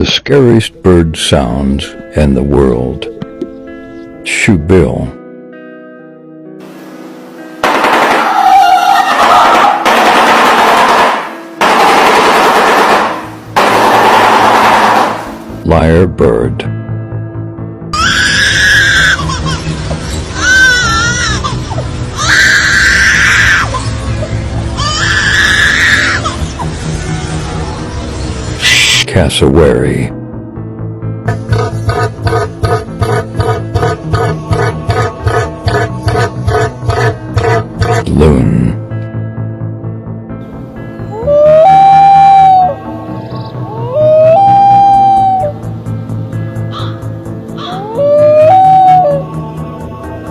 The scariest bird sounds in the world. Shoebill. Lyrebird. Cassowary. Loon.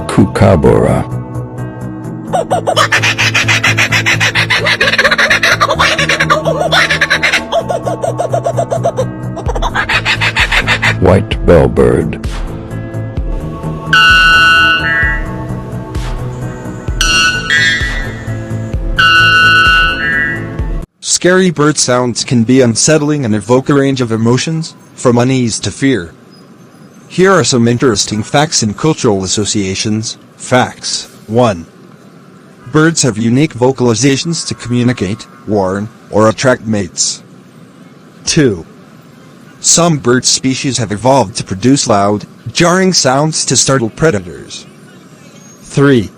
Kookaburra. White bellbird. Scary bird sounds can be unsettling and evoke a range of emotions, from unease to fear. Here are some interesting facts and cultural associations. Facts. 1. Birds have unique vocalizations to communicate, warn, or attract mates. 2. Some bird species have evolved to produce loud, jarring sounds to startle predators. 3.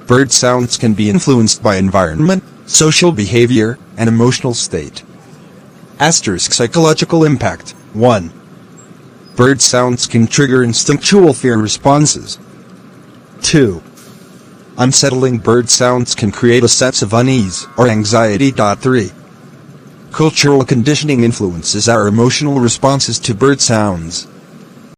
Bird sounds can be influenced by environment, social behavior, and emotional state. Asterisk psychological impact. 1. Bird sounds can trigger instinctual fear responses. 2. Unsettling bird sounds can create a sense of unease or anxiety. 3. Cultural conditioning influences our emotional responses to bird sounds.